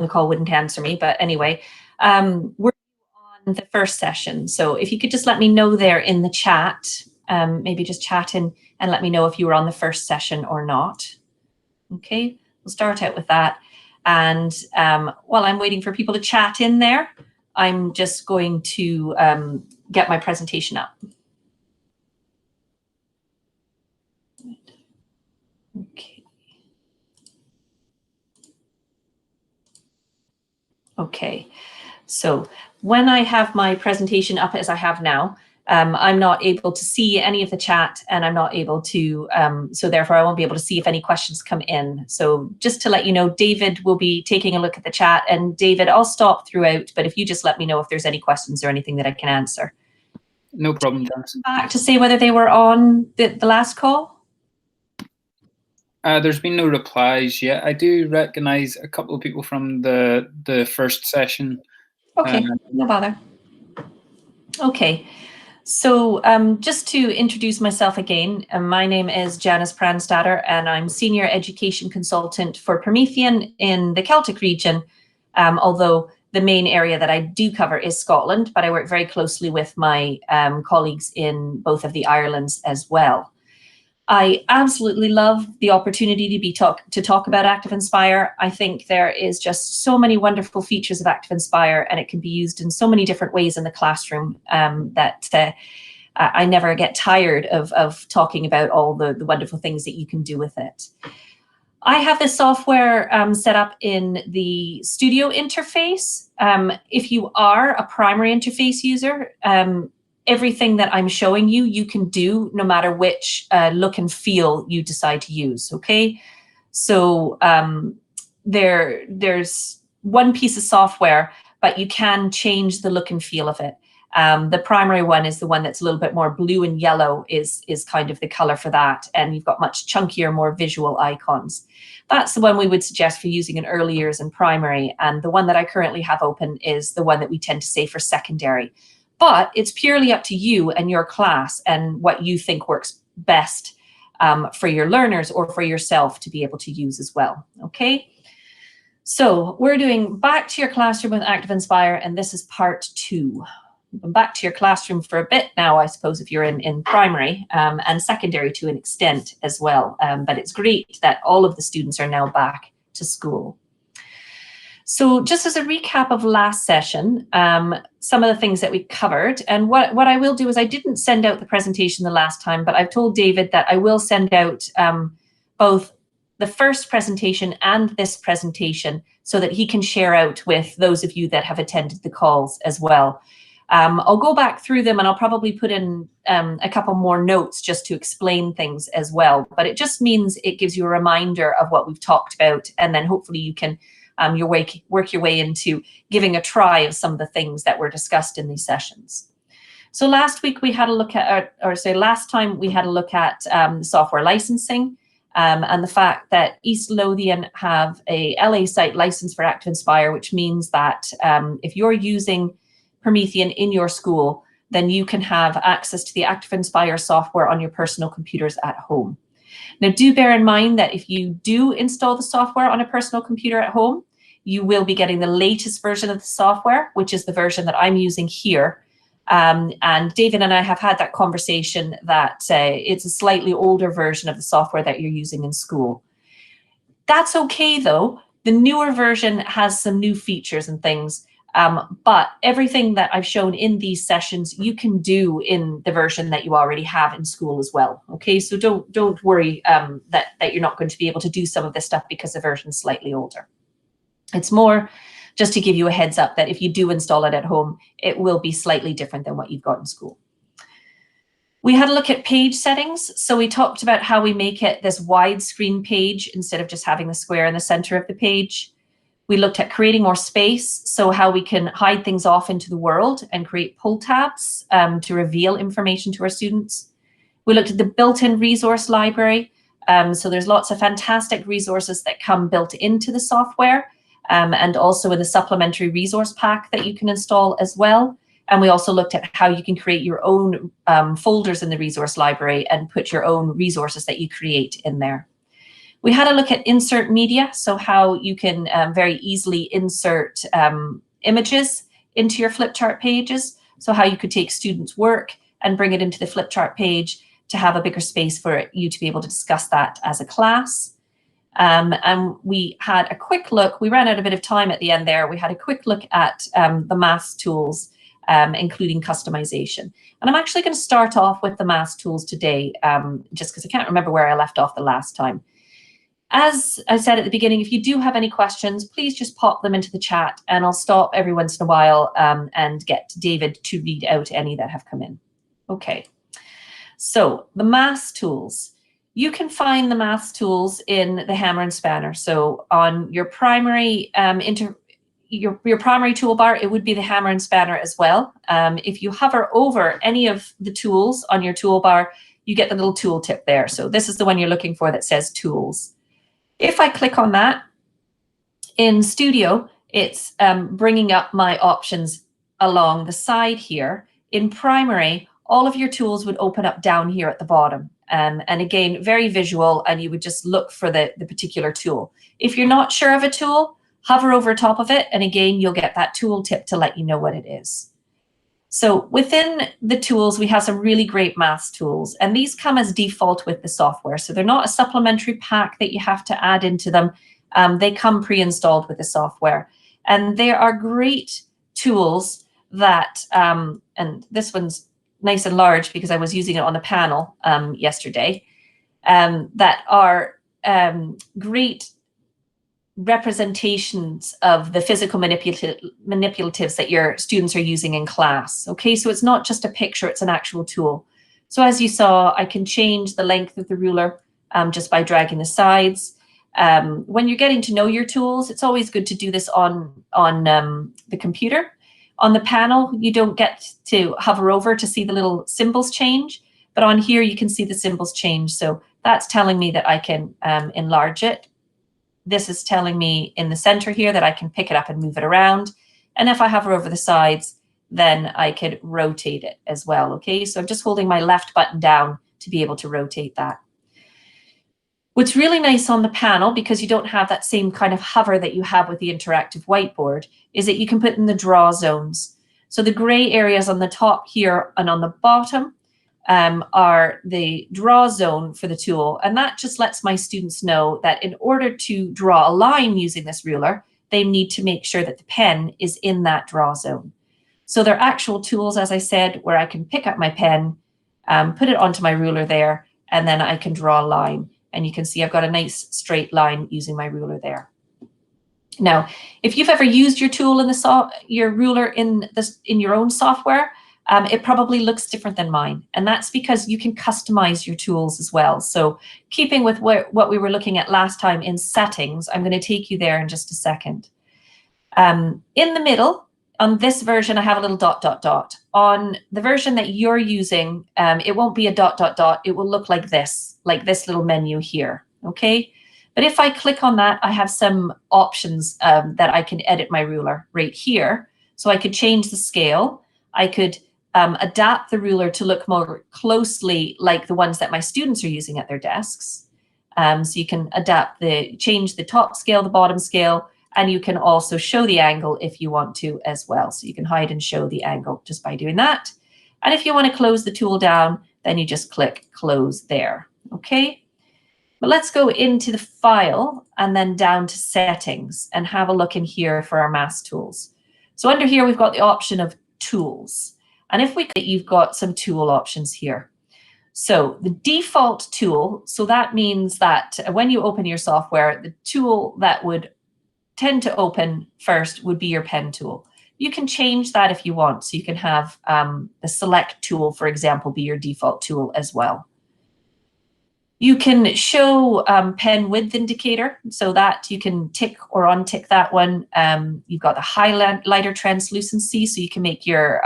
the call wouldn't answer me, but anyway, we're on the first session. So if you could just let me know there in the chat, maybe just chat in and let me know if you were on the first session or not. Okay, we'll start out with that. And while I'm waiting for people to chat in there, I'm just going to get my presentation up. Okay. Okay, so when I have my presentation up as I have now, I'm not able to see any of the chat, and I'm not able to, so therefore I won't be able to see if any questions come in. So just to let you know, David will be taking a look at the chat, and David, I'll stop throughout, but if you just let me know if there's any questions or anything that I can answer. No problem, Johnson. Back to say whether they were on the last call? There's been no replies yet. I do recognize a couple of people from the first session. Okay, no bother. Okay, so just to introduce myself again, my name is Janice Pranstatter, and I'm Senior Education Consultant for Promethean in the Celtic region, although the main area that I do cover is Scotland, but I work very closely with my colleagues in both of the Irelands as well. I absolutely love the opportunity to talk about Activ Inspire. I think there is just so many wonderful features of Activ Inspire, and it can be used in so many different ways in the classroom that I never get tired of talking about all the wonderful things that you can do with it. I have this software set up in the Studio interface. If you are a primary interface user, everything that I'm showing you, you can do no matter which look and feel you decide to use, okay? So there's one piece of software, but you can change the look and feel of it. The primary one is the one that's a little bit more blue and yellow is kind of the color for that. And you've got much chunkier, more visual icons. That's the one we would suggest for using in early years and primary. And the one that I currently have open is the one that we tend to say for secondary. But it's purely up to you and your class and what you think works best for your learners or for yourself to be able to use as well, okay? So we're doing back to your classroom with Activ Inspire, and this is part 2. We've been back to your classroom for a bit now, I suppose, if you're in primary and secondary to an extent as well. But it's great that all of the students are now back to school. So just as a recap of last session, some of the things that we covered, and what I will do is I didn't send out the presentation the last time, but I've told David that I will send out both the first presentation and this presentation so that he can share out with those of you that have attended the calls as well. I'll go back through them and I'll probably put in a couple more notes just to explain things as well, but it just means it gives you a reminder of what we've talked about, and then hopefully you can work your way into giving a try of some of the things that were discussed in these sessions. So last week we had a look at, last time we had a look at software licensing and the fact that East Lothian have a LA site license for Activ Inspire, which means that if you're using Promethean in your school, then you can have access to the Activ Inspire software on your personal computers at home. Now, do bear in mind that if you do install the software on a personal computer at home, you will be getting the latest version of the software, which is the version that I'm using here. And David and I have had that conversation that it's a slightly older version of the software that you're using in school. That's okay, though. The newer version has some new features and things, but everything that I've shown in these sessions, you can do in the version that you already have in school as well. Okay, so don't worry that you're not going to be able to do some of this stuff because the version is slightly older. It's more just to give you a heads up that if you do install it at home, it will be slightly different than what you've got in school. We had a look at page settings. So we talked about how we make it this widescreen page instead of just having the square in the center of the page. We looked at creating more space, so how we can hide things off into the world and create pull tabs to reveal information to our students. We looked at the built-in resource library. So there's lots of fantastic resources that come built into the software. And also in the supplementary resource pack that you can install as well. And we also looked at how you can create your own folders in the resource library and put your own resources that you create in there. We had a look at insert media, so how you can very easily insert images into your flip chart pages. So how you could take students' work and bring it into the flip chart page to have a bigger space for you to be able to discuss that as a class. And we had a quick look, we ran out a bit of time at the end there, we had a quick look at the math tools, including customization. And I'm actually going to start off with the math tools today, just because I can't remember where I left off the last time. As I said at the beginning, if you do have any questions, please just pop them into the chat and I'll stop every once in a while and get David to read out any that have come in. Okay, so the math tools. You can find the math tools in the hammer and spanner. So on your primary your primary toolbar, it would be the hammer and spanner as well. If you hover over any of the tools on your toolbar, you get the little tool tip there. So this is the one you're looking for that says tools. If I click on that, in Studio, it's bringing up my options along the side here. In primary, all of your tools would open up down here at the bottom. And again, very visual, and you would just look for the particular tool. If you're not sure of a tool, hover over top of it, and again, you'll get that tool tip to let you know what it is. So within the tools, we have some really great math tools, and these come as default with the software. So they're not a supplementary pack that you have to add into them. They come pre-installed with the software. And there are great tools that, and this one's nice and large because I was using it on the panel yesterday, that are great representations of the physical manipulatives that your students are using in class. Okay, so it's not just a picture, it's an actual tool. So as you saw, I can change the length of the ruler just by dragging the sides. When you're getting to know your tools, it's always good to do this on the computer. On the panel, you don't get to hover over to see the little symbols change, but on here you can see the symbols change. So that's telling me that I can enlarge it. This is telling me in the center here that I can pick it up and move it around. And if I hover over the sides, then I could rotate it as well. Okay, so I'm just holding my left button down to be able to rotate that. What's really nice on the panel, because you don't have that same kind of hover that you have with the interactive whiteboard, is that you can put in the draw zones. So the gray areas on the top here and on the bottom are the draw zone for the tool. And that just lets my students know that in order to draw a line using this ruler, they need to make sure that the pen is in that draw zone. So they're actual tools, as I said, where I can pick up my pen, put it onto my ruler there, and then I can draw a line. And you can see I've got a nice straight line using my ruler there. Now, if you've ever used your tool in your ruler in your own software, it probably looks different than mine. And that's because you can customize your tools as well. So keeping with what we were looking at last time in settings, I'm going to take you there in just a second. In the middle, on this version, I have a little dot, dot, dot. On the version that you're using, it won't be a dot, dot, dot. It will look like this little menu here, okay? But if I click on that, I have some options that I can edit my ruler right here. So I could change the scale. I could adapt the ruler to look more closely like the ones that my students are using at their desks. So you can change the top scale, the bottom scale, and you can also show the angle if you want to as well. So you can hide and show the angle just by doing that. And if you want to close the tool down, then you just click close there, okay? But let's go into the file and then down to settings and have a look in here for our math tools. So under here, we've got the option of tools. And if you've got some tool options here. So the default tool, so that means that when you open your software, the tool that would tend to open first would be your pen tool. You can change that if you want. So you can have the select tool, for example, be your default tool as well. You can show pen width indicator, so that you can tick or untick that one. You've got the highlighter translucency, so you can make your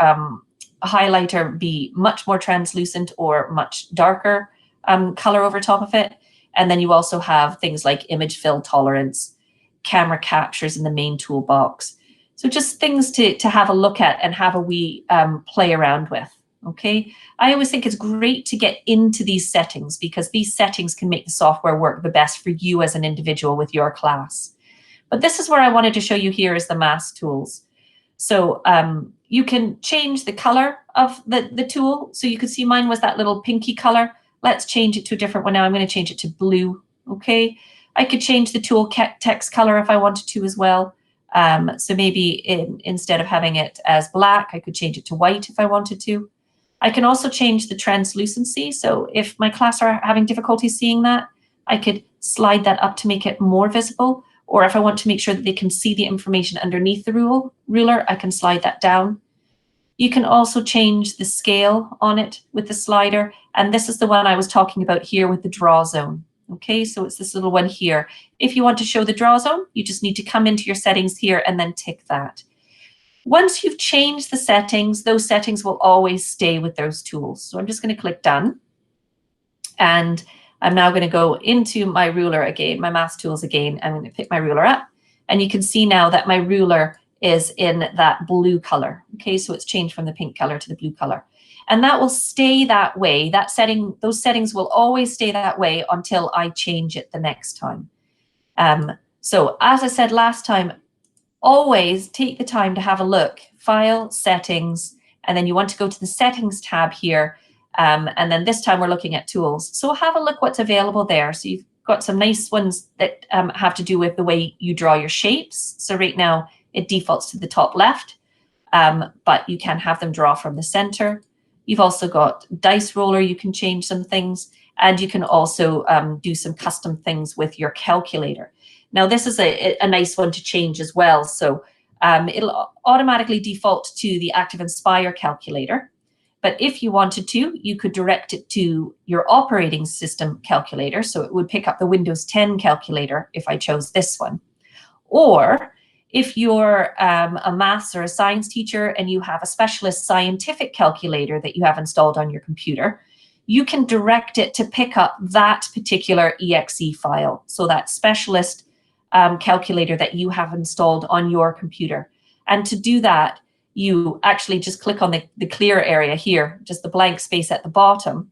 highlighter be much more translucent or much darker color over top of it. And then you also have things like image fill tolerance, camera captures in the main toolbox. So just things to have a look at and have a wee play around with. Okay, I always think it's great to get into these settings because these settings can make the software work the best for you as an individual with your class. But this is where I wanted to show you here is the mask tools. So you can change the color of the tool. So you can see mine was that little pinky color. Let's change it to a different one now. I'm going to change it to blue. Okay, I could change the tool text color if I wanted to as well. So maybe instead of having it as black, I could change it to white if I wanted to. I can also change the translucency. So if my class are having difficulty seeing that, I could slide that up to make it more visible. Or if I want to make sure that they can see the information underneath the ruler, I can slide that down. You can also change the scale on it with the slider. And this is the one I was talking about here with the draw zone. Okay, so it's this little one here. If you want to show the draw zone, you just need to come into your settings here and then tick that. Once you've changed the settings, those settings will always stay with those tools. So I'm just going to click done. And I'm now going to go into my ruler again, my mask tools again. I'm going to pick my ruler up. And you can see now that my ruler is in that blue color. Okay, so it's changed from the pink color to the blue color. And that will stay that way. Those settings will always stay that way until I change it the next time. So as I said last time, always take the time to have a look. File, settings, and then you want to go to the settings tab here. And then this time we're looking at tools. So have a look what's available there. So you've got some nice ones that have to do with the way you draw your shapes. So right now it defaults to the top left, but you can have them draw from the center. You've also got dice roller, you can change some things, and you can also do some custom things with your calculator. Now this is a nice one to change as well. So it'll automatically default to the Activ Inspire calculator. But if you wanted to, you could direct it to your operating system calculator. So it would pick up the Windows 10 calculator if I chose this one. Or if you're a maths or a science teacher and you have a specialist scientific calculator that you have installed on your computer, you can direct it to pick up that particular exe file. So that specialist calculator that you have installed on your computer. And to do that, you actually just click on the clear area here, just the blank space at the bottom,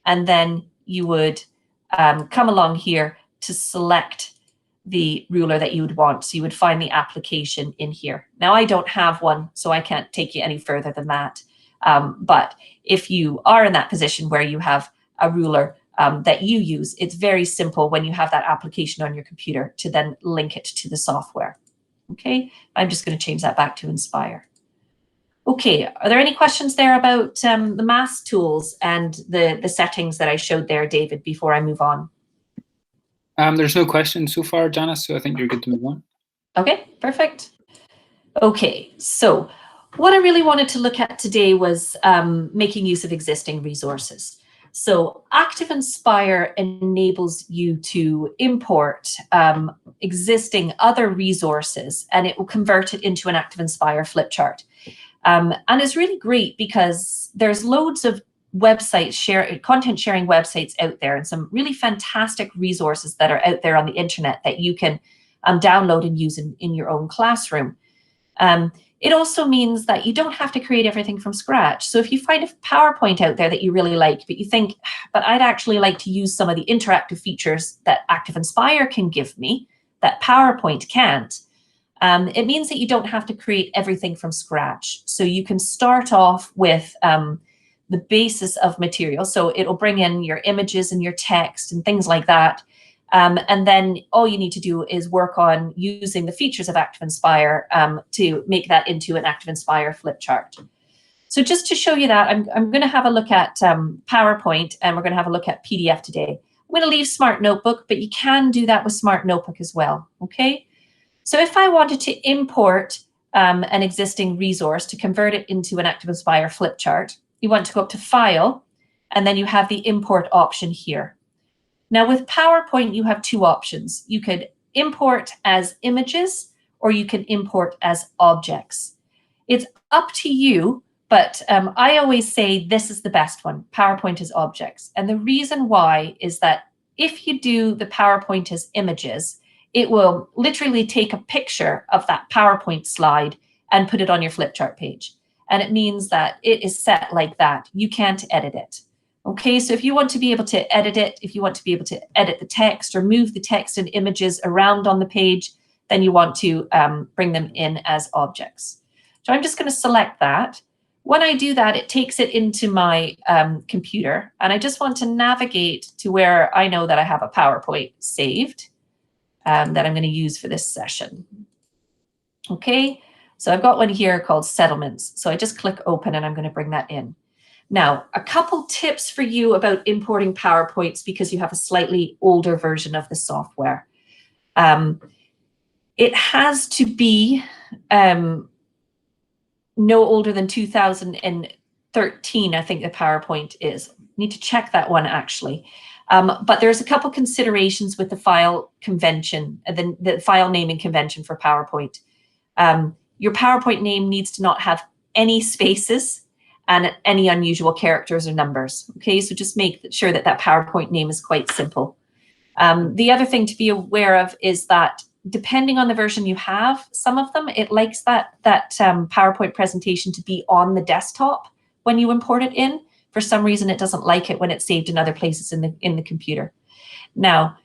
and then you would come along here to select the ruler that you would want. So you would find the application in here. Now I don't have one, so I can't take you any further than that. But if you are in that position where you have a ruler that you use, it's very simple when you have that application on your computer to then link it to the software. Okay, I'm just going to change that back to Inspire. Okay, are there any questions there about the mask tools and the settings that I showed there, David, before I move on? There's no questions so far, Janice, so I think you're good to move on. Okay, perfect. Okay, so what I really wanted to look at today was making use of existing resources. So Activ Inspire enables you to import existing other resources, and it will convert it into an Activ Inspire flip chart. And it's really great because there's loads of content sharing websites out there, and some really fantastic resources that are out there on the internet that you can download and use in your own classroom. It also means that you don't have to create everything from scratch. So if you find a PowerPoint out there that you really like, but you think, but I'd actually like to use some of the interactive features that Activ Inspire can give me that PowerPoint can't, it means that you don't have to create everything from scratch. So you can start off with the basis of material. So it'll bring in your images and your text and things like that. And then all you need to do is work on using the features of Activ Inspire to make that into an Activ Inspire flip chart. So just to show you that, I'm going to have a look at PowerPoint, and we're going to have a look at PDF today. I'm going to leave Smart Notebook, but you can do that with Smart Notebook as well, okay? So if I wanted to import an existing resource to convert it into an Activ Inspire flip chart, you want to go up to File, and then you have the Import option here. Now with PowerPoint, you have two options. You could import as images, or you can import as objects. It's up to you, but I always say this is the best one, PowerPoint as objects. And the reason why is that if you do the PowerPoint as images, it will literally take a picture of that PowerPoint slide and put it on your flip chart page. and it means that it is set like that. You can't edit it. Okay, so if you want to be able to edit it, if you want to be able to edit the text or move the text and images around on the page, then you want to bring them in as objects. So I'm just going to select that. When I do that, it takes it into my computer, and I just want to navigate to where I know that I have a PowerPoint saved that I'm going to use for this session. Okay, so I've got one here called settlements. So I just click open and I'm going to bring that in. Now, a couple tips for you about importing PowerPoints because you have a slightly older version of the software. It has to be no older than 2013, I think the PowerPoint is. Need to check that one actually. But there's a couple considerations with the file convention, the file naming convention for PowerPoint. Your PowerPoint name needs to not have any spaces and any unusual characters or numbers. Okay, so just make sure that that PowerPoint name is quite simple. The other thing to be aware of is that depending on the version you have, some of them, it likes that PowerPoint presentation to be on the desktop when you import it in. For some reason, it doesn't like it when it's saved in other places in the computer. Now,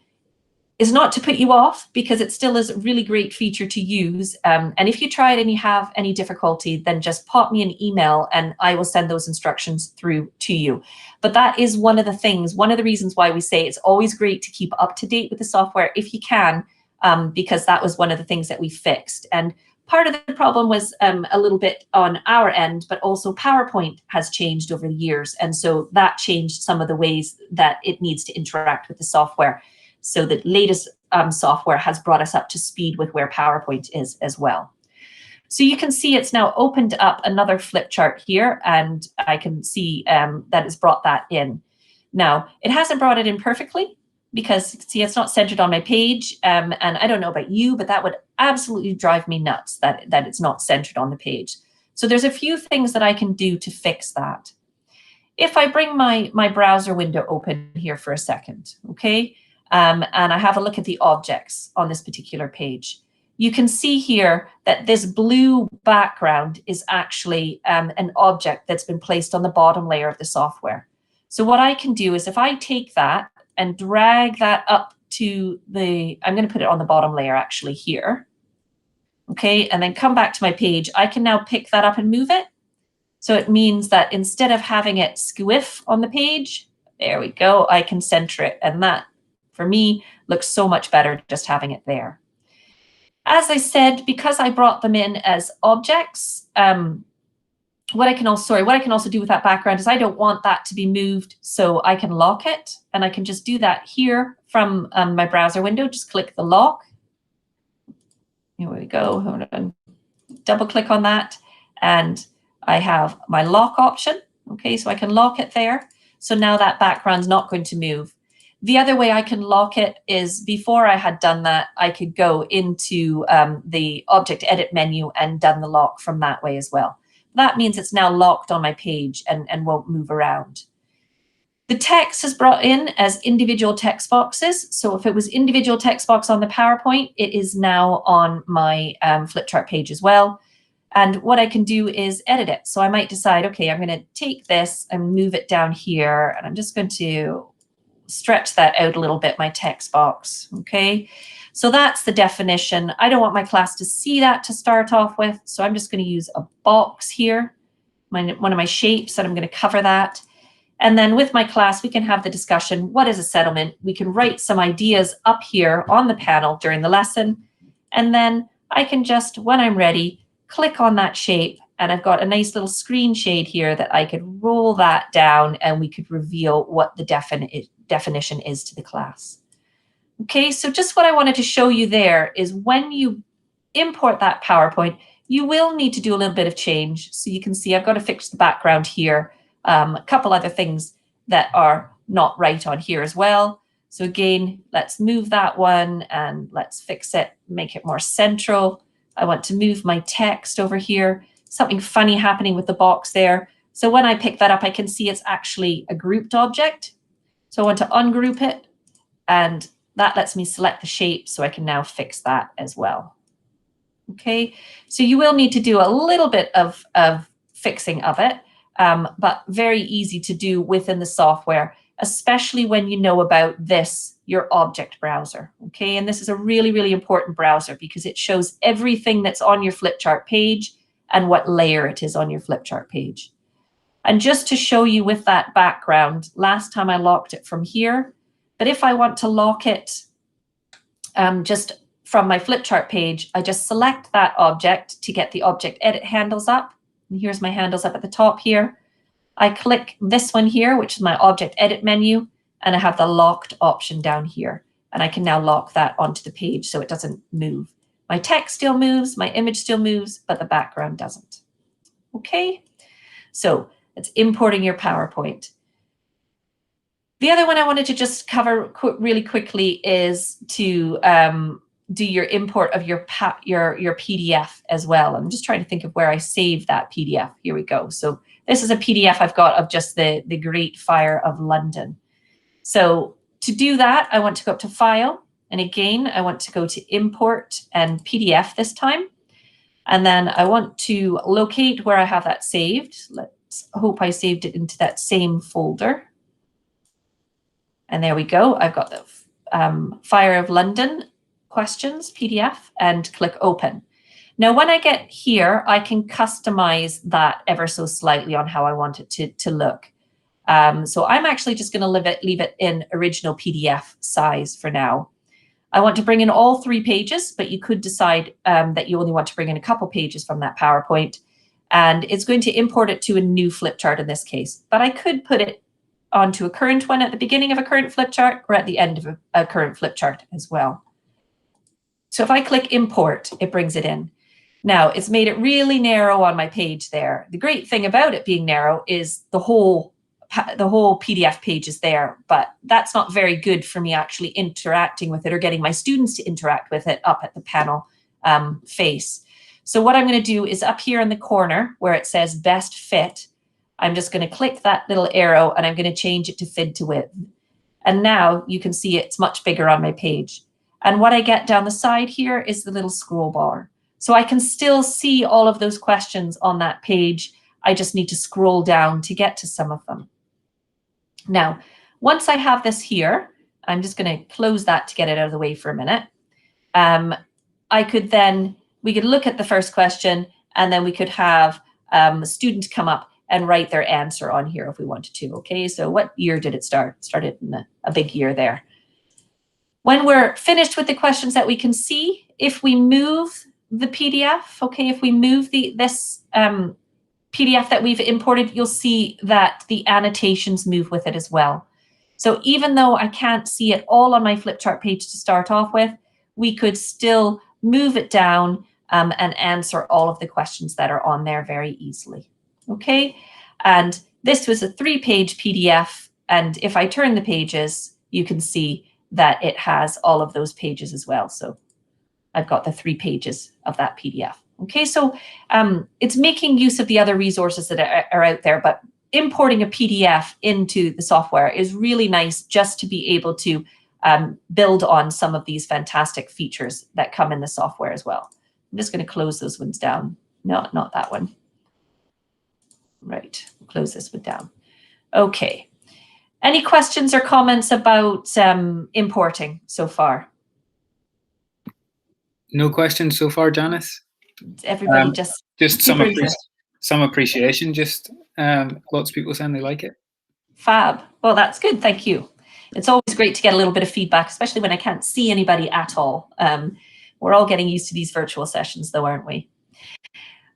is not to put you off because it still is a really great feature to use. And if you try it and you have any difficulty, then just pop me an email and I will send those instructions through to you. But that is one of the things, one of the reasons why we say it's always great to keep up to date with the software if you can, because that was one of the things that we fixed. And part of the problem was a little bit on our end, but also PowerPoint has changed over the years. And so that changed some of the ways that it needs to interact with the software. So the latest software has brought us up to speed with where PowerPoint is as well. So you can see it's now opened up another flip chart here, and I can see that it's brought that in. Now, it hasn't brought it in perfectly because, see, it's not centered on my page. And I don't know about you, but that would absolutely drive me nuts that it's not centered on the page. So there's a few things that I can do to fix that. If I bring my browser window open here for a second, okay? And I have a look at the objects on this particular page. You can see here that this blue background is actually an object that's been placed on the bottom layer of the software. So what I can do is if I take that and drag that up to I'm going to put it on the bottom layer actually here. Okay, and then come back to my page. I can now pick that up and move it. So it means that instead of having it squiff on the page, there we go, I can center it. And that, for me, looks so much better just having it there. As I said, because I brought them in as objects, what I can also do with that background is I don't want that to be moved, so I can lock it, and I can just do that here from my browser window. Just click the lock. Here we go. Hold on. Double click on that, and I have my lock option. Okay, so I can lock it there. So now that background's not going to move. The other way I can lock it is before I had done that, I could go into the object edit menu and done the lock from that way as well. That means it's now locked on my page and won't move around. The text is brought in as individual text boxes. So if it was individual text box on the PowerPoint, it is now on my flipchart page as well. And what I can do is edit it. So I might decide, okay, I'm going to take this and move it down here, and I'm just going to stretch that out a little bit, my text box, okay? So that's the definition. I don't want my class to see that to start off with, so I'm just going to use a box here, one of my shapes, and I'm going to cover that. And then with my class, we can have the discussion, what is a settlement? We can write some ideas up here on the panel during the lesson, and then I can just, when I'm ready, click on that shape, and I've got a nice little screen shade here that I could roll that down and we could reveal what the definition is to the class. Okay, so just what I wanted to show you there is when you import that PowerPoint, you will need to do a little bit of change. So you can see I've got to fix the background here, a couple other things that are not right on here as well. So again, let's move that one and let's fix it, make it more central. I want to move my text over here. Something funny happening with the box there. So when I pick that up, I can see it's actually a grouped object. So I want to ungroup it, and that lets me select the shape, so I can now fix that as well. Okay, so you will need to do a little bit of fixing of it, but very easy to do within the software, especially when you know about this, your object browser, okay? And this is a really, really important browser because it shows everything that's on your flip chart page and what layer it is on your flip chart page. And just to show you with that background, last time I locked it from here, but if I want to lock it just from my flip chart page, I just select that object to get the object edit handles up. And here's my handles up at the top here. I click this one here, which is my object edit menu, and I have the locked option down here. And I can now lock that onto the page so it doesn't move. My text still moves, my image still moves, but the background doesn't. Okay, so it's importing your PowerPoint. The other one I wanted to just cover really quickly is to do your import of your PDF as well. I'm just trying to think of where I saved that PDF. Here we go. So this is a PDF I've got of just the Great Fire of London. So to do that, I want to go up to File. And again, I want to go to Import and PDF this time. And then I want to locate where I have that saved. Let's hope I saved it into that same folder. And there we go. I've got the Fire of London questions PDF and click Open. Now, when I get here, I can customize that ever so slightly on how I want it to look. So I'm actually just going to leave it in original PDF size for now. I want to bring in all 3 pages, but you could decide that you only want to bring in a couple pages from that PowerPoint. And it's going to import it to a new flip chart in this case. But I could put it onto a current one at the beginning of a current flip chart or at the end of a current flip chart as well. So if I click Import, it brings it in. Now, it's made it really narrow on my page there. The great thing about it being narrow is the whole PDF page is there, but that's not very good for me actually interacting with it or getting my students to interact with it up at the panel face. So what I'm going to do is up here in the corner where it says Best Fit, I'm just going to click that little arrow and I'm going to change it to Fit to Width. And now you can see it's much bigger on my page. And what I get down the side here is the little scroll bar. So I can still see all of those questions on that page. I just need to scroll down to get to some of them. Now, once I have this here, I'm just going to close that to get it out of the way for a minute. We could look at the first question and then we could have a student come up and write their answer on here if we wanted to. Okay, so what year did it start? It started in a big year there. When we're finished with the questions that we can see, if we move the PDF, okay, if we move this PDF that we've imported, you'll see that the annotations move with it as well. So even though I can't see it all on my flip chart page to start off with, we could still move it down and answer all of the questions that are on there very easily. Okay, and this was a 3-page PDF, and if I turn the pages, you can see that it has all of those pages as well. So I've got the 3 pages of that PDF. Okay, so it's making use of the other resources that are out there, but importing a PDF into the software is really nice just to be able to build on some of these fantastic features that come in the software as well. I'm just going to close those ones down. No, not that one. Right, close this one down. Okay. Any questions or comments about importing so far? No questions so far, Janice. Everybody just some appreciation. Just lots of people saying they like it. Fab. Well, that's good. Thank you. It's always great to get a little bit of feedback, especially when I can't see anybody at all. We're all getting used to these virtual sessions, though, aren't we?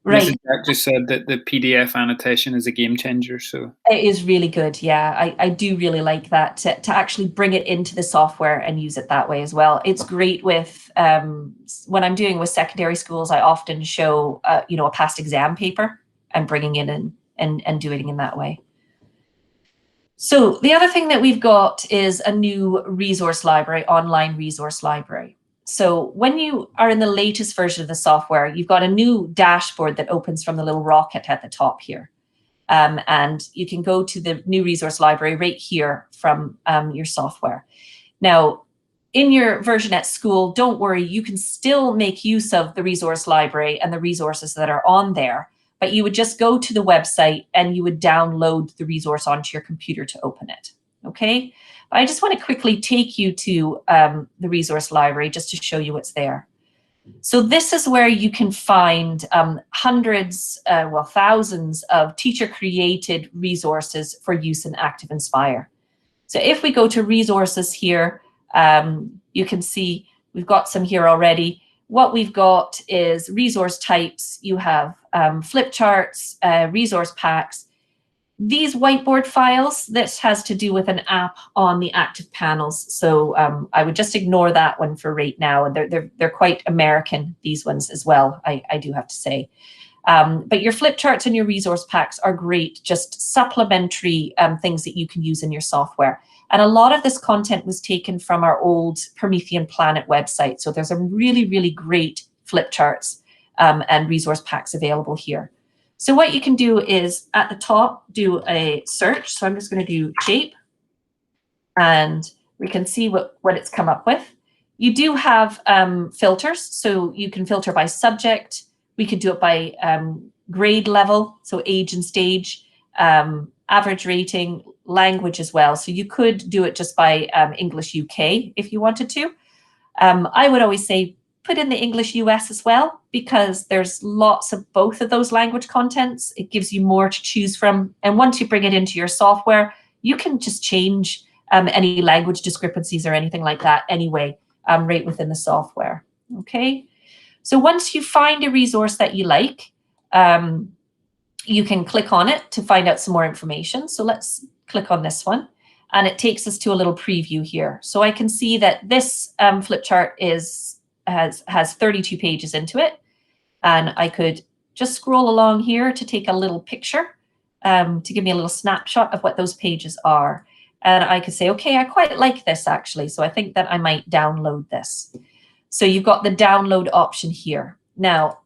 Right. Mrs. Jack just said that the PDF annotation is a game changer. So it is really good. Yeah, I do really like that to actually bring it into the software and use it that way as well. It's great with when I'm doing with secondary schools. I often show a past exam paper and bringing it in and doing it in that way. So the other thing that we've got is a new resource library, online resource library. So when you are in the latest version of the software, you've got a new dashboard that opens from the little rocket at the top here. And you can go to the new resource library right here from your software. Now, in your version at school, don't worry, you can still make use of the resource library and the resources that are on there. but you would just go to the website and you would download the resource onto your computer to open it. Okay, I just want to quickly take you to the resource library just to show you what's there. So this is where you can find hundreds, well, thousands of teacher-created resources for use in Activ Inspire. So if we go to resources here, you can see we've got some here already. What we've got is resource types. You have flip charts, resource packs. These whiteboard files, this has to do with an app on the Activ panels. So I would just ignore that one for right now. They're quite American, these ones as well, I do have to say. But your flip charts and your resource packs are great, just supplementary things that you can use in your software. And a lot of this content was taken from our old Promethean Planet website. So there's some really, really great flip charts and resource packs available here. So what you can do is at the top, do a search. So I'm just going to do shape and we can see what it's come up with. You do have filters. So you can filter by subject. We could do it by grade level, so age and stage, average rating, language as well. So you could do it just by English UK if you wanted to. I would always say put in the English US as well, because there's lots of both of those language contents. It gives you more to choose from. And once you bring it into your software, you can just change any language discrepancies or anything like that anyway, right within the software. Okay. So once you find a resource that you like, you can click on it to find out some more information. So let's click on this one and it takes us to a little preview here. So I can see that this flip chart has 32 pages into it. And I could just scroll along here to take a little picture to give me a little snapshot of what those pages are. And I could say, okay, I quite like this actually. So I think that I might download this. So you've got the download option here. Now,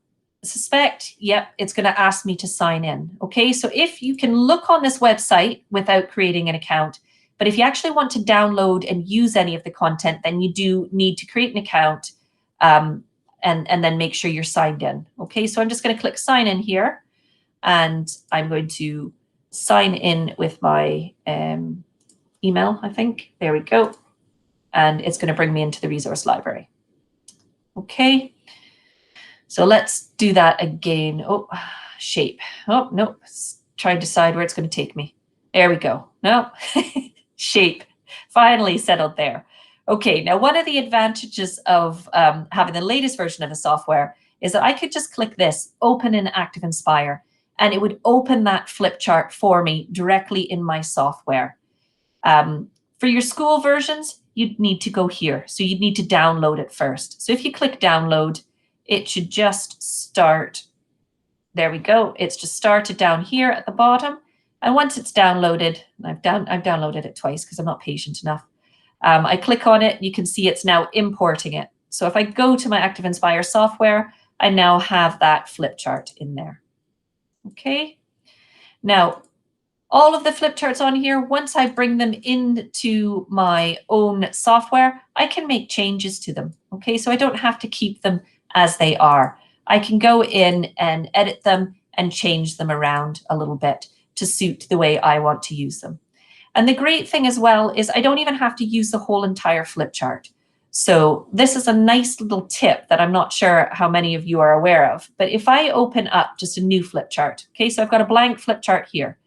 suspect, yep, it's going to ask me to sign in. Okay, so if you can look on this website without creating an account, but if you actually want to download and use any of the content, then you do need to create an account and then make sure you're signed in. Okay, so I'm just going to click sign in here and I'm going to sign in with my email, I think. There we go. And it's going to bring me into the resource library. Okay, so let's do that again. Oh, shape. Oh, no, try and decide where it's going to take me. There we go. No, shape. Finally settled there. Okay, now one of the advantages of having the latest version of the software is that I could just click this, open in Activ Inspire, and it would open that flip chart for me directly in my software. For your school versions, you'd need to go here. So you'd need to download it first. So if you click download, it should just start. There we go. It's just started down here at the bottom. And once it's downloaded, I've downloaded it twice because I'm not patient enough. I click on it, you can see it's now importing it. So if I go to my Activ Inspire software, I now have that flip chart in there. Okay. Now, all of the flip charts on here, once I bring them into my own software, I can make changes to them. Okay, so I don't have to keep them as they are. I can go in and edit them and change them around a little bit to suit the way I want to use them. And the great thing as well is I don't even have to use the whole entire flip chart. So this is a nice little tip that I'm not sure how many of you are aware of. But if I open up just a new flip chart, okay, so I've got a blank flip chart here.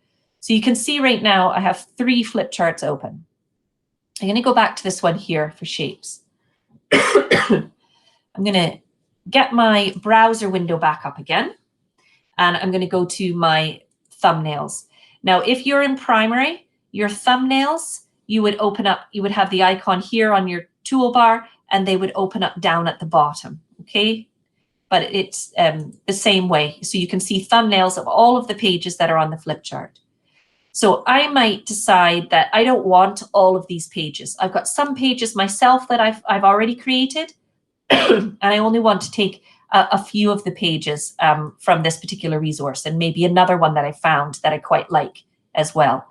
So you can see right now I have 3 flip charts open. I'm going to go back to this one here for shapes. I'm going to get my browser window back up again. And I'm going to go to my thumbnails. Now, if you're in primary, your thumbnails, you would open up, you would have the icon here on your toolbar and they would open up down at the bottom, okay? But it's the same way. So you can see thumbnails of all of the pages that are on the flip chart. So I might decide that I don't want all of these pages. I've got some pages myself that I've already created, and I only want to take a few of the pages from this particular resource and maybe another one that I found that I quite like as well.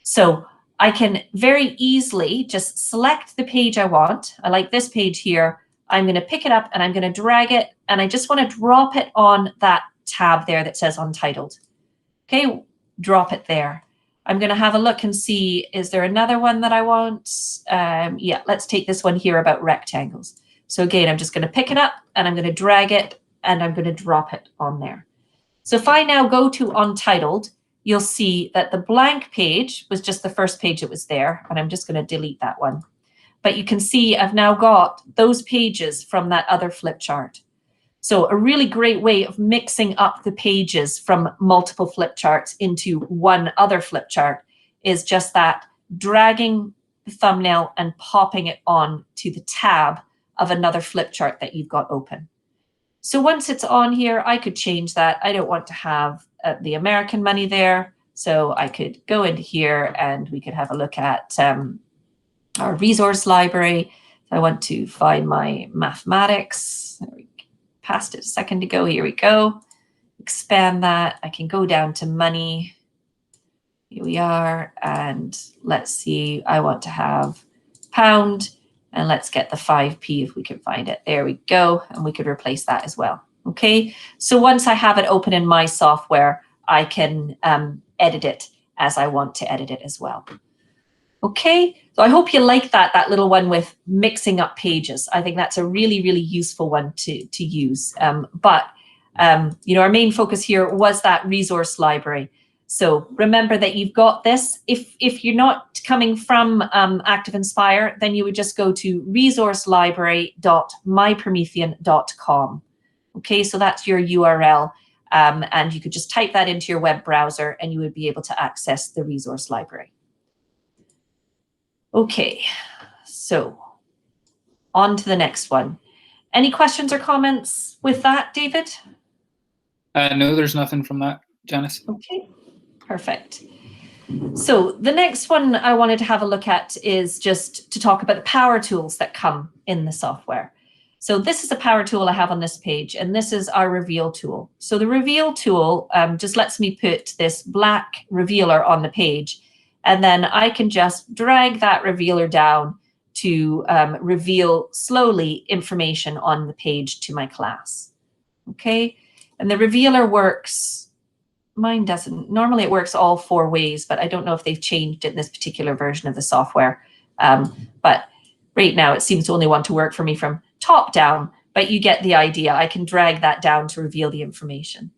So I can very easily just select the page I want. I like this page here. I'm going to pick it up and I'm going to drag it, and I just want to drop it on that tab there that says Untitled. Okay, drop it there. I'm going to have a look and see, is there another one that I want? Yeah, let's take this one here about rectangles. So again, I'm just going to pick it up and I'm going to drag it and I'm going to drop it on there. So if I now go to Untitled, you'll see that the blank page was just the first page that was there, and I'm just going to delete that one. But you can see I've now got those pages from that other flip chart. So a really great way of mixing up the pages from multiple flip charts into one other flip chart is just that, dragging the thumbnail and popping it on to the tab of another flip chart that you've got open. So once it's on here, I could change that. I don't want to have the American money there. So I could go into here and we could have a look at our resource library. So I want to find my mathematics. There we go. Passed it a second ago. Here we go. Expand that. I can go down to money. Here we are. And let's see, I want to have pound. And let's get the 5p if we can find it. There we go. And we could replace that as well. Okay. So once I have it open in my software, I can edit it as I want to edit it as well. Okay. So I hope you like that little one with mixing up pages. I think that's a really, really useful one to use. You know, our main focus here was that resource library. So remember that you've got this. If you're not coming from Activ Inspire, then you would just go to resourcelibrary.mypromethean.com. Okay, so that's your URL. And you could just type that into your web browser and you would be able to access the resource library. Okay, so on to the next one. Any questions or comments with that, David? No, there's nothing from that, Janice. Okay. Perfect. So the next one I wanted to have a look at is just to talk about the power tools that come in the software. So this is a power tool I have on this page, and this is our reveal tool. So the reveal tool just lets me put this black revealer on the page, and then I can just drag that revealer down to reveal slowly information on the page to my class. Okay, and the revealer works. Mine doesn't. Normally it works all 4 ways, but I don't know if they've changed it in this particular version of the software. But right now it seems to only want to work for me from top down, but you get the idea. I can drag that down to reveal the information.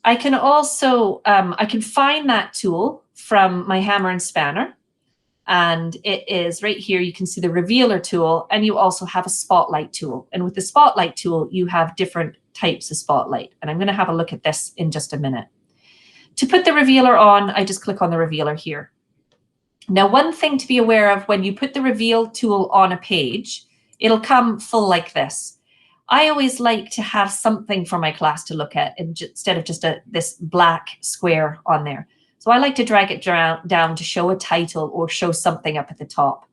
I can also, I can find that tool from my hammer and spanner, and it is right here. You can see the revealer tool, and you also have a spotlight tool. And with the spotlight tool, you have different types of spotlight. And I'm going to have a look at this in just a minute. To put the revealer on, I just click on the revealer here. Now, one thing to be aware of when you put the reveal tool on a page, it'll come full like this. I always like to have something for my class to look at instead of just this black square on there. So I like to drag it down to show a title or show something up at the top.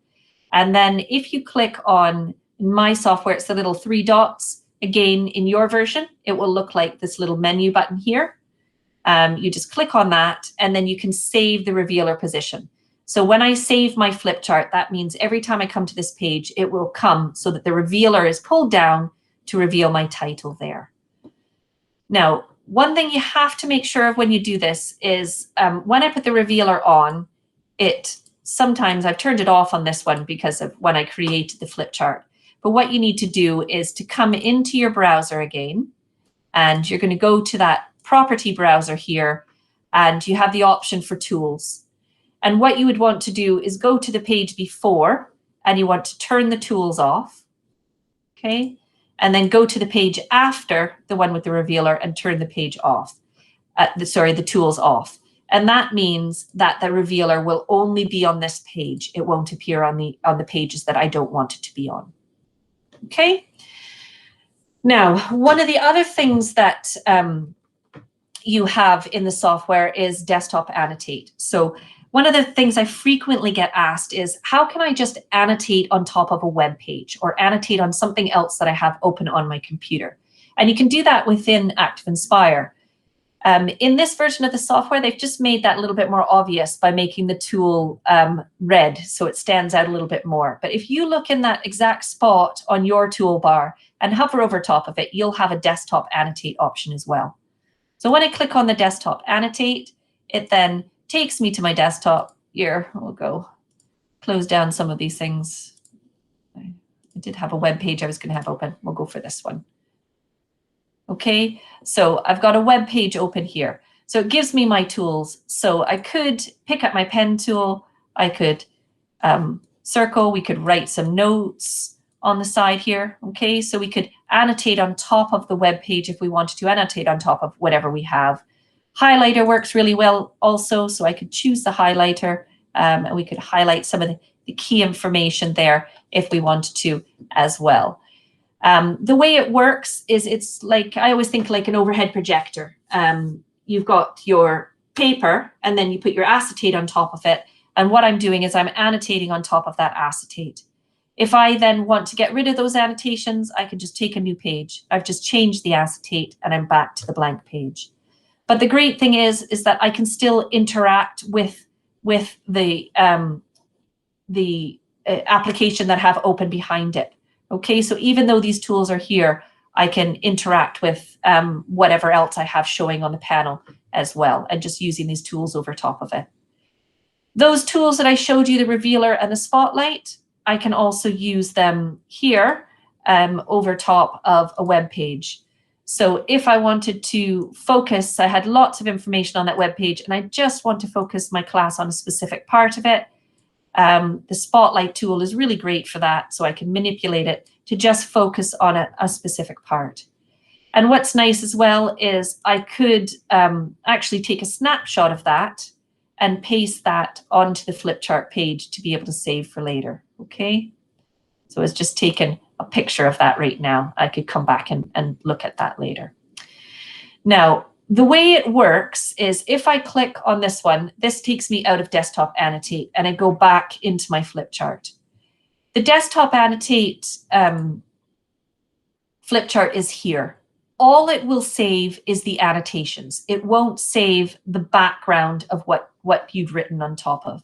And then if you click on, in my software, it's the little 3 dots. Again, in your version, it will look like this little menu button here. You just click on that, and then you can save the revealer position. So when I save my flip chart, that means every time I come to this page, it will come so that the revealer is pulled down to reveal my title there. Now, one thing you have to make sure of when you do this is when I put the revealer on, sometimes I've turned it off on this one because of when I created the flip chart. But what you need to do is to come into your browser again, and you're going to go to that property browser here, and you have the option for tools. And what you would want to do is go to the page before, and you want to turn the tools off. Okay. And then go to the page after the one with the revealer and turn the page off. The tools off. And that means that the revealer will only be on this page. It won't appear on the pages that I don't want it to be on. Okay. Now, one of the other things that you have in the software is desktop annotate. So one of the things I frequently get asked is, how can I just annotate on top of a web page or annotate on something else that I have open on my computer? And you can do that within Activ Inspire. In this version of the software, they've just made that a little bit more obvious by making the tool red, so it stands out a little bit more. But if you look in that exact spot on your toolbar and hover over top of it, you'll have a desktop annotate option as well. So when I click on the desktop annotate, it then takes me to my desktop. Here, we'll go close down some of these things. I did have a web page I was going to have open. We'll go for this one. Okay, so I've got a web page open here. So it gives me my tools. So I could pick up my pen tool. I could circle. We could write some notes on the side here. Okay, so we could annotate on top of the web page if we wanted to annotate on top of whatever we have. Highlighter works really well also. So I could choose the highlighter and we could highlight some of the key information there if we wanted to as well. The way it works is it's like, I always think like an overhead projector. You've got your paper and then you put your acetate on top of it. And what I'm doing is I'm annotating on top of that acetate. If I then want to get rid of those annotations, I can just take a new page. I've just changed the acetate and I'm back to the blank page. But the great thing is that I can still interact with the application that I have open behind it. Okay, so even though these tools are here, I can interact with whatever else I have showing on the panel as well, and just using these tools over top of it. Those tools that I showed you, the revealer and the spotlight, I can also use them here over top of a web page. So if I wanted to focus, I had lots of information on that web page and I just want to focus my class on a specific part of it. The spotlight tool is really great for that. So I can manipulate it to just focus on a specific part. And what's nice as well is I could actually take a snapshot of that and paste that onto the flip chart page to be able to save for later. Okay, so it's just taken a picture of that right now. I could come back and look at that later. Now, the way it works is if I click on this one, this takes me out of desktop annotate and I go back into my flip chart. The desktop annotate flip chart is here. All it will save is the annotations. It won't save the background of what you've written on top of.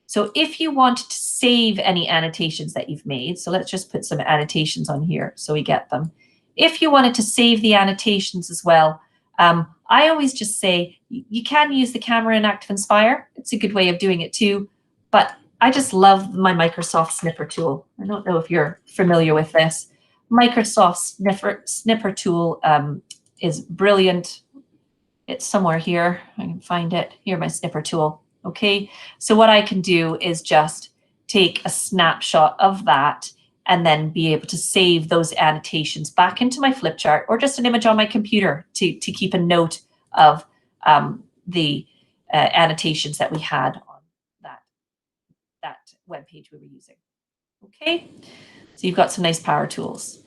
So if you want to save any annotations that you've made, so let's just put some annotations on here so we get them. If you wanted to save the annotations as well, I always just say you can use the camera in Activ Inspire. It's a good way of doing it too, but I just love my Microsoft Snipper tool. I don't know if you're familiar with this. Microsoft Snipper tool is brilliant. It's somewhere here. I can find it. Here, my Snipper tool. Okay, so what I can do is just take a snapshot of that and then be able to save those annotations back into my flip chart or just an image on my computer to keep a note of the annotations that we had on that web page we were using. Okay, so you've got some nice power tools.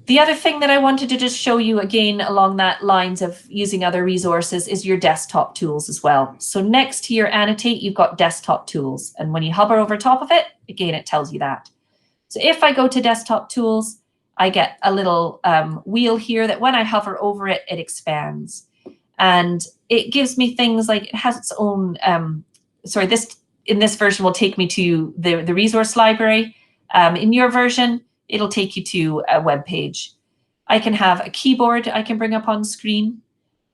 The other thing that I wanted to just show you again along that lines of using other resources is your desktop tools as well. So next to your annotate, you've got desktop tools. And when you hover over top of it, again, it tells you that. So if I go to desktop tools, I get a little wheel here that when I hover over it, it expands. And it gives me things like it has its own, in this version will take me to the resource library. In your version, it'll take you to a web page. I can have a keyboard I can bring up on screen.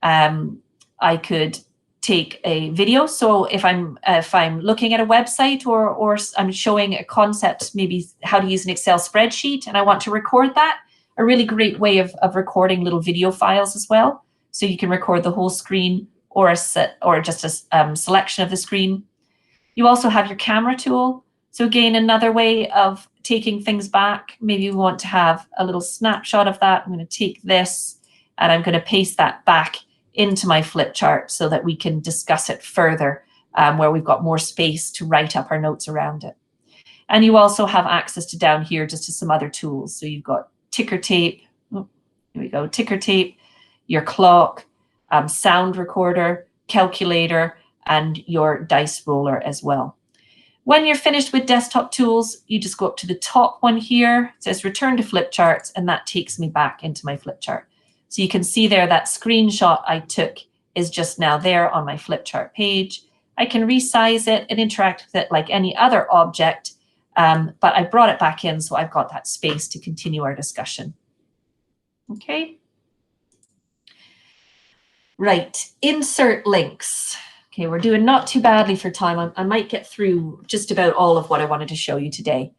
I could take a video. So if I'm looking at a website or I'm showing a concept, maybe how to use an Excel spreadsheet, and I want to record that, a really great way of recording little video files as well. So you can record the whole screen or just a selection of the screen. You also have your camera tool. So again, another way of taking things back. Maybe we want to have a little snapshot of that. I'm going to take this and I'm going to paste that back into my flip chart so that we can discuss it further where we've got more space to write up our notes around it. And you also have access to down here just to some other tools. So you've got ticker tape. Oh, here we go. Ticker tape, your clock, sound recorder, calculator, and your dice roller as well. When you're finished with desktop tools, you just go up to the top one here. It says return to flip charts, and that takes me back into my flip chart. So you can see there that screenshot I took is just now there on my flip chart page. I can resize it and interact with it like any other object, but I brought it back in so I've got that space to continue our discussion. Okay. Right, insert links. Okay, we're doing not too badly for time. I might get through just about all of what I wanted to show you today.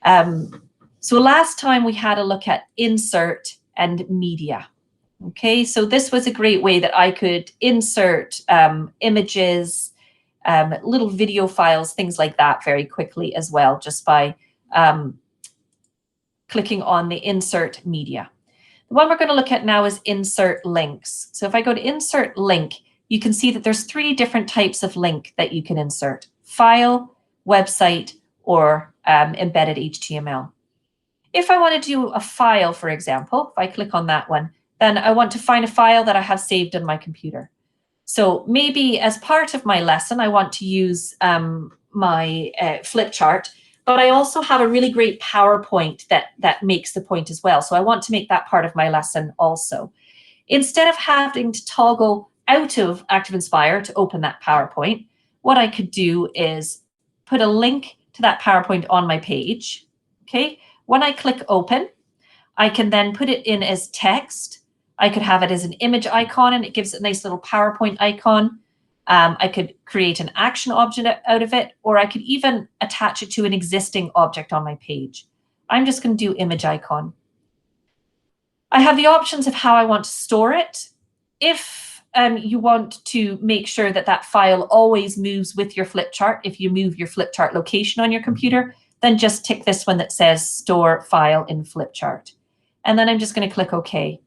So last time we had a look at insert and media. Okay, so this was a great way that I could insert images, little video files, things like that very quickly as well, just by clicking on the insert media. The one we're going to look at now is insert links. So if I go to insert link, you can see that there's 3 different types of link that you can insert: file, website, or embedded HTML. If I want to do a file, for example, if I click on that one, then I want to find a file that I have saved on my computer. So maybe as part of my lesson, I want to use my flip chart, but I also have a really great PowerPoint that makes the point as well. So I want to make that part of my lesson also. Instead of having to toggle out of ActivInspire to open that PowerPoint, what I could do is put a link to that PowerPoint on my page. Okay. When I click open, I can then put it in as text. I could have it as an image icon, and it gives it a nice little PowerPoint icon. I could create an action object out of it, or I could even attach it to an existing object on my page. I'm just going to do image icon. I have the options of how I want to store it. If you want to make sure that that file always moves with your flip chart, if you move your flip chart location on your computer, then just tick this one that says store file in flip chart. And then I'm just going to click OK.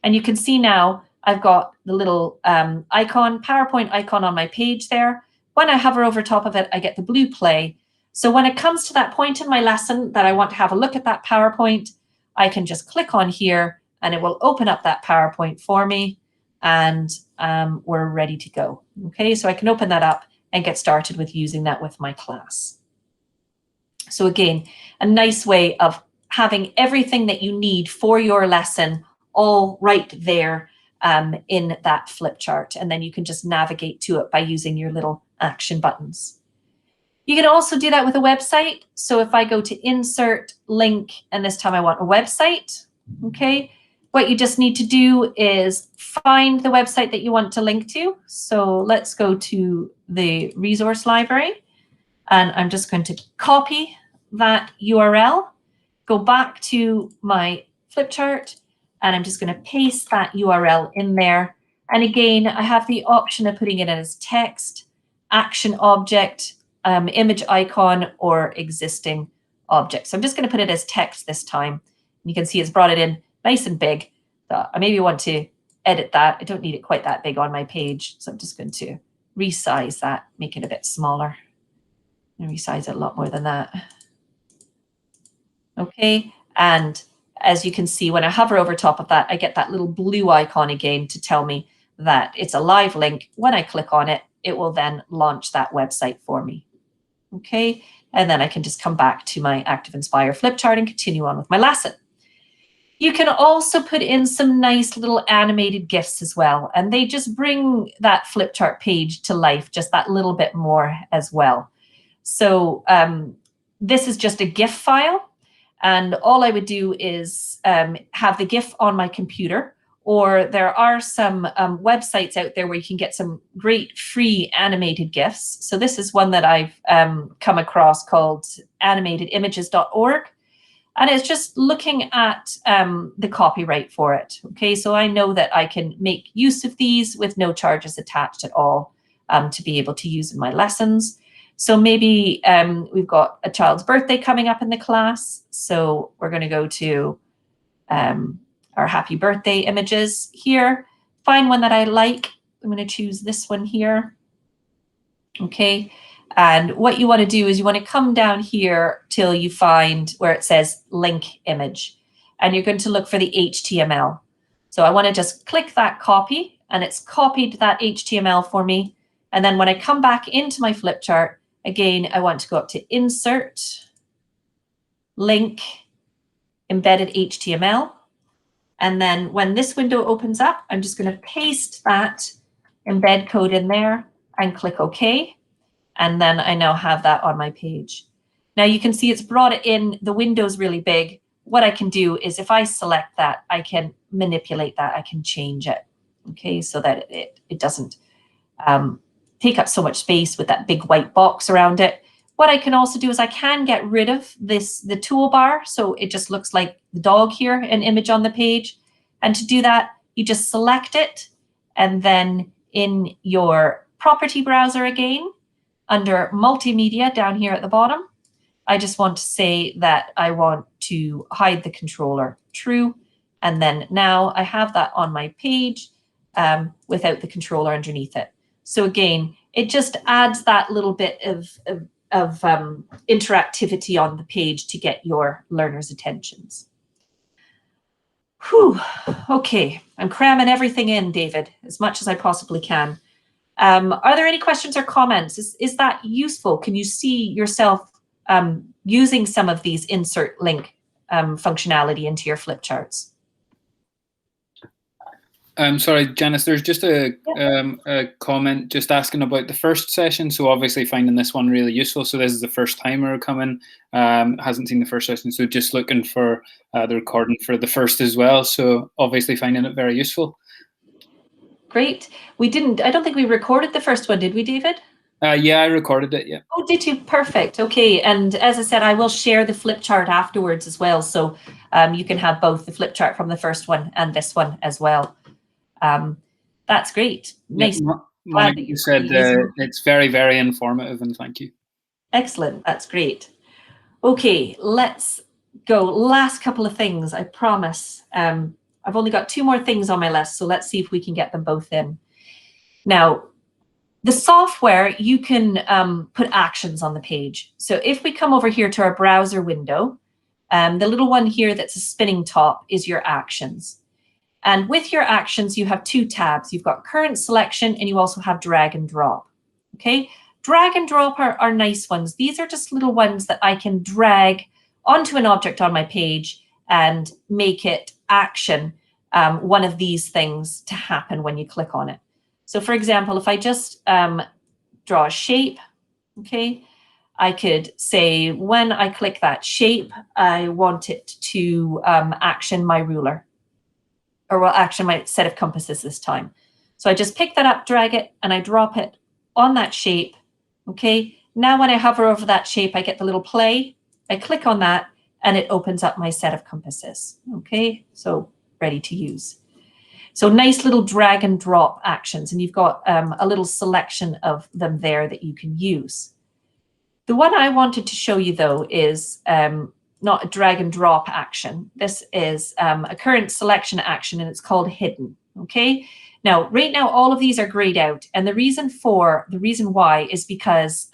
And you can see now I've got the little icon, PowerPoint icon on my page there. When I hover over top of it, I get the blue play. So when it comes to that point in my lesson that I want to have a look at that PowerPoint, I can just click on here and it will open up that PowerPoint for me, and we're ready to go. Okay, so I can open that up and get started with using that with my class. So again, a nice way of having everything that you need for your lesson all right there in that flip chart. And then you can just navigate to it by using your little action buttons. You can also do that with a website. So if I go to insert link, and this time I want a website, okay, what you just need to do is find the website that you want to link to. So let's go to the resource library, and I'm just going to copy that URL, go back to my flip chart, and I'm just going to paste that URL in there. And again, I have the option of putting it as text, action object, image icon, or existing object. So I'm just going to put it as text this time. You can see it's brought it in nice and big. So I maybe want to edit that. I don't need it quite that big on my page. So I'm just going to resize that, make it a bit smaller, and resize it a lot more than that. Okay, and as you can see, when I hover over top of that, I get that little blue icon again to tell me that it's a live link. When I click on it, it will then launch that website for me. Okay, and then I can just come back to my ActivInspire flip chart and continue on with my lesson. You can also put in some nice little animated GIFs as well, and they just bring that flip chart page to life just that little bit more as well. So this is just a GIF file. And all I would do is have the GIF on my computer, or there are some websites out there where you can get some great free animated GIFs. So this is one that I've come across called animatedimages.org. And it's just looking at the copyright for it. Okay, so I know that I can make use of these with no charges attached at all to be able to use in my lessons. So maybe we've got a child's birthday coming up in the class. So we're going to go to our happy birthday images here. Find one that I like. I'm going to choose this one here. Okay. And what you want to do is you want to come down here till you find where it says link image. And you're going to look for the HTML. So I want to just click that copy, and it's copied that HTML for me. And then when I come back into my flip chart, again, I want to go up to Insert, Link, Embedded HTML. And then when this window opens up, I'm just going to paste that embed code in there and click OK. And then I now have that on my page. Now you can see it's brought it in, the window's really big. What I can do is if I select that, I can manipulate that. I can change it, okay, so that it doesn't take up so much space with that big white box around it. What I can also do is I can get rid of the toolbar, so it just looks like the dog here, an image on the page. And to do that, you just select it, and then in your property browser again, under multimedia down here at the bottom, I just want to say that I want to hide the controller, true. And then now I have that on my page without the controller underneath it. So again, it just adds that little bit of interactivity on the page to get your learners' attentions. Whew, okay, I'm cramming everything in, David, as much as I possibly can. Are there any questions or comments? Is that useful? Can you see yourself using some of these insert link functionality into your flip charts? Sorry, Janice, there's just a comment just asking about the first session. So obviously finding this one really useful. So this is the first timer coming, hasn't seen the first session. So just looking for the recording for the first as well. So obviously finding it very useful. Great. I don't think we recorded the first one, did we, David? Yeah, I recorded it, yeah. Oh, did you? Perfect. Okay. And as I said, I will share the flip chart afterwards as well. So you can have both the flip chart from the first one and this one as well. That's great. Nice. Yeah, Monica, you said it's very, very informative, and thank you. Excellent. That's great. Okay, let's go. Last couple of things, I promise. I've only got 2 more things on my list, so let's see if we can get them both in. Now, the software, you can put actions on the page. So if we come over here to our browser window, the little one here that's a spinning top is your actions. And with your actions, you have 2 tabs. You've got current selection, and you also have drag and drop. Okay, drag and drop are nice ones. These are just little ones that I can drag onto an object on my page and make it action one of these things to happen when you click on it. So for example, if I just draw a shape, okay, I could say when I click that shape, I want it to action my ruler, or will action my set of compasses this time. So I just pick that up, drag it, and I drop it on that shape, okay? Now when I hover over that shape, I get the little play. I click on that, and it opens up my set of compasses, okay? So ready to use. So nice little drag and drop actions, and you've got a little selection of them there that you can use. The one I wanted to show you, though, is not a drag and drop action. This is a current selection action, and it's called hidden, okay? Now, right now, all of these are grayed out, and the reason why is because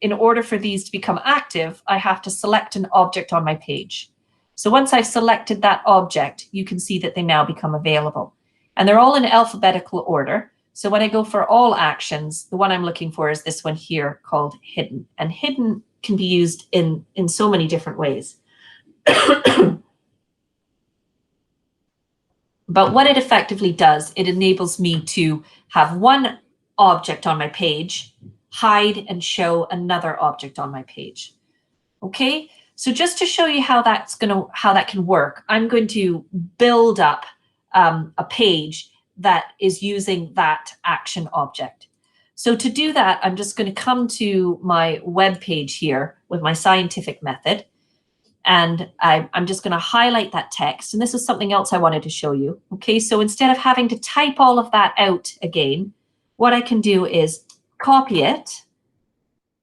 in order for these to become active, I have to select an object on my page. So once I've selected that object, you can see that they now become available. And they're all in alphabetical order. So when I go for all actions, the one I'm looking for is this one here called hidden. And hidden can be used in so many different ways. But what it effectively does, it enables me to have one object on my page, hide and show another object on my page. Okay, so just to show you how that can work, I'm going to build up a page that is using that action object. So to do that, I'm just going to come to my web page here with my scientific method, and I'm just going to highlight that text. And this is something else I wanted to show you. Okay, so instead of having to type all of that out again, what I can do is copy it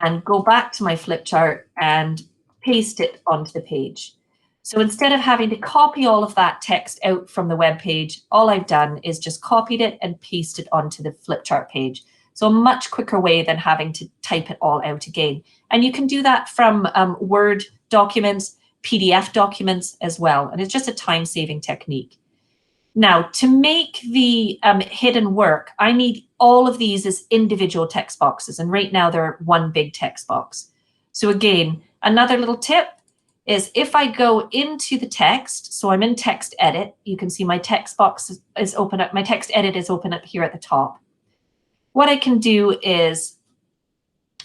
and go back to my flip chart and paste it onto the page. So instead of having to copy all of that text out from the web page, all I've done is just copied it and pasted it onto the flip chart page. So a much quicker way than having to type it all out again. And you can do that from Word documents, PDF documents as well. And it's just a time-saving technique. Now, to make the hidden work, I need all of these as individual text boxes. And right now they're one big text box. So again, another little tip is if I go into the text, so I'm in text edit, you can see my text box is open up, my text edit is open up here at the top. What I can do is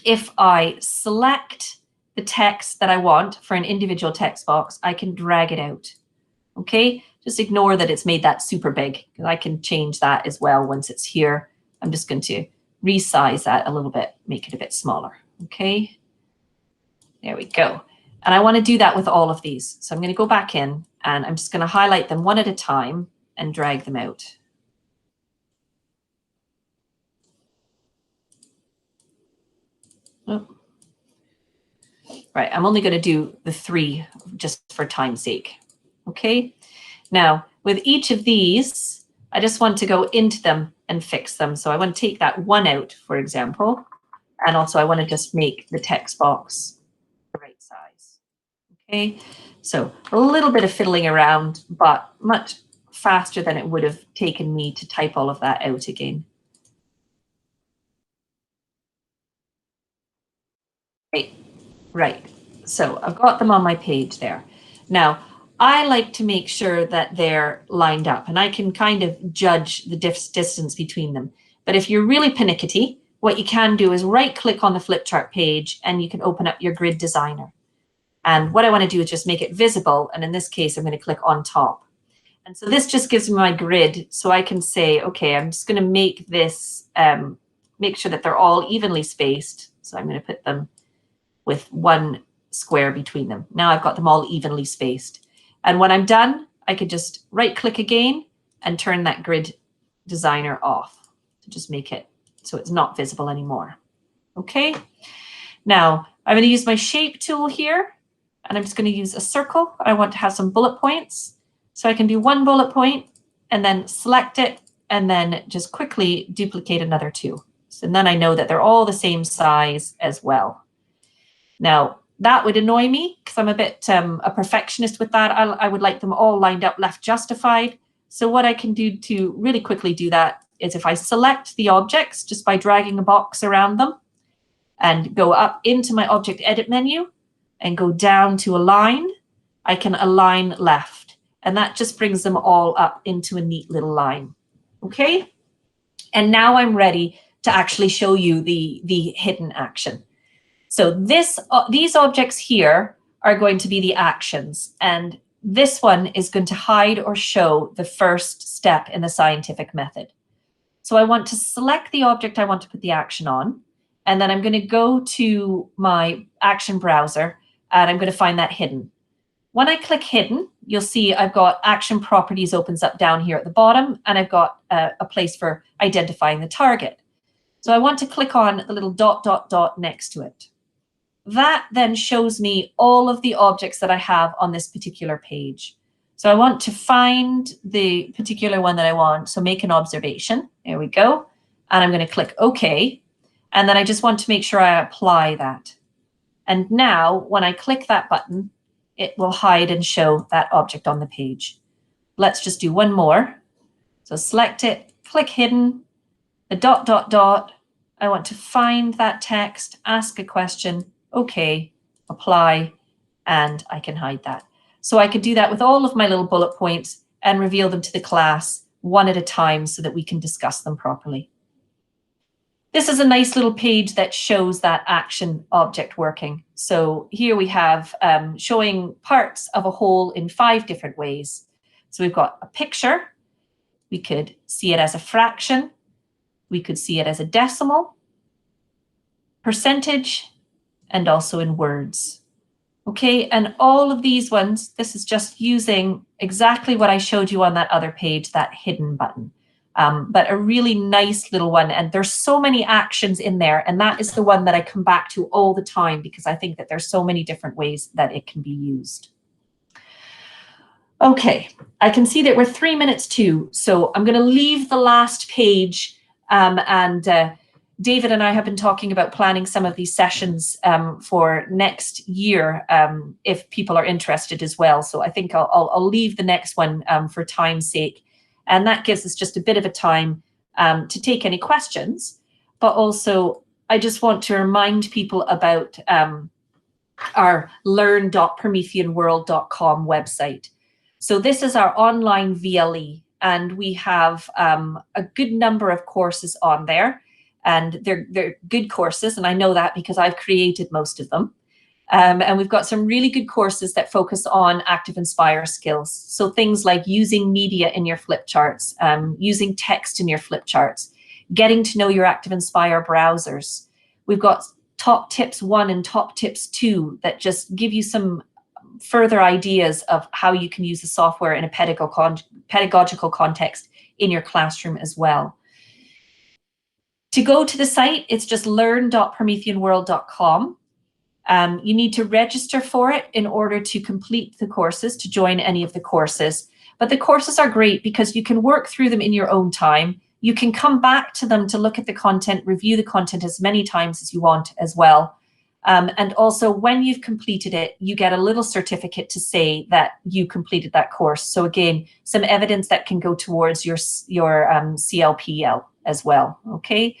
if I select the text that I want for an individual text box, I can drag it out. Okay, Just ignore that it's made that super big, because I can change that as well once it's here. I'm just going to resize that a little bit, make it a bit smaller. Okay, there we go. And I want to do that with all of these. So I'm going to go back in and I'm just going to highlight them one at a time and drag them out. Oh. Right, I'm only going to do the 3 just for time's sake. Okay, now with each of these, I just want to go into them and fix them. So I want to take that 1 out, for example, and also I want to just make the text box the right size. Okay, so a little bit of fiddling around, but much faster than it would have taken me to type all of that out again. Right, so I've got them on my page there. Now, I like to make sure that they're lined up, and I can kind of judge the distance between them. But if you're really pernickety, what you can do is right-click on the flip chart page, and you can open up your grid designer. And what I want to do is just make it visible, and in this case, I'm going to click on top. And so this just gives me my grid, so I can say, okay, I'm just going to make this, make sure that they're all evenly spaced. So I'm going to put them with 1 square between them. Now I've got them all evenly spaced. And when I'm done, I could just right-click again and turn that grid designer off to just make it so it's not visible anymore. Okay, now I'm going to use my shape tool here, and I'm just going to use a circle. I want to have some bullet points. So I can do 1 bullet point and then select it and then just quickly duplicate another 2. So then I know that they're all the same size as well. Now, that would annoy me because I'm a bit a perfectionist with that. I would like them all lined up, left justified. So what I can do to really quickly do that is if I select the objects just by dragging a box around them and go up into my object edit menu and go down to align, I can align left. And that just brings them all up into a neat little line. Okay? And now I'm ready to actually show you the hidden action. So these objects here are going to be the actions, and this one is going to hide or show the first step in the scientific method. So I want to select the object I want to put the action on, and then I'm going to go to my action browser, and I'm going to find that hidden. When I click hidden, you'll see I've got action properties opens up down here at the bottom, and I've got a place for identifying the target. So I want to click on the little ... next to it. That then shows me all of the objects that I have on this particular page. So I want to find the particular one that I want. So make an observation. There we go. And I'm going to click OK. And then I just want to make sure I apply that. And now when I click that button, it will hide and show that object on the page. Let's just do 1 more. So select it, click hidden, the ... I want to find that text, ask a question. Okay, apply, and I can hide that. So I could do that with all of my little bullet points and reveal them to the class 1 at a time so that we can discuss them properly. This is a nice little page that shows that action object working. So here we have showing parts of a whole in 5 different ways. So we've got a picture. We could see it as a fraction. We could see it as a decimal, percentage, and also in words. Okay, and all of these ones, this is just using exactly what I showed you on that other page, that hidden button. But a really nice little one, and there's so many actions in there, and that is the one that I come back to all the time because I think that there's so many different ways that it can be used. Okay, I can see that we're 3 minutes to, so I'm going to leave the last page David and I have been talking about planning some of these sessions for next year if people are interested as well. So I think I'll leave the next one for time's sake. And that gives us just a bit of a time to take any questions. But also, I just want to remind people about our learn.prometheanworld.com website. So this is our online VLE, and we have a good number of courses on there. And they're good courses, and I know that because I've created most of them. And we've got some really good courses that focus on Active Inspire skills. So things like using media in your flip charts, using text in your flip charts, getting to know your Active Inspire browsers. We've got top tips 1 and top tips 2 that just give you some further ideas of how you can use the software in a pedagogical context in your classroom as well. To go to the site, it's just learn.prometheanworld.com. You need to register for it in order to complete the courses, to join any of the courses. But the courses are great because you can work through them in your own time. You can come back to them to look at the content, review the content as many times as you want as well. And also, when you've completed it, you get a little certificate to say that you completed that course. So again, some evidence that can go towards your CLPL as well, okay?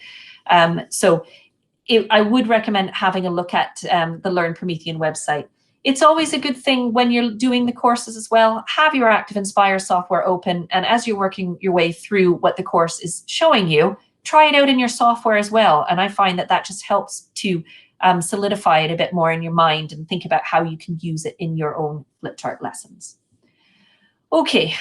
I would recommend having a look at the Learn Promethean website. It's always a good thing when you're doing the courses as well, have your Active Inspire software open, and as you're working your way through what the course is showing you, try it out in your software as well. And I find that that just helps to solidify it a bit more in your mind and think about how you can use it in your own flip chart lessons. Okay,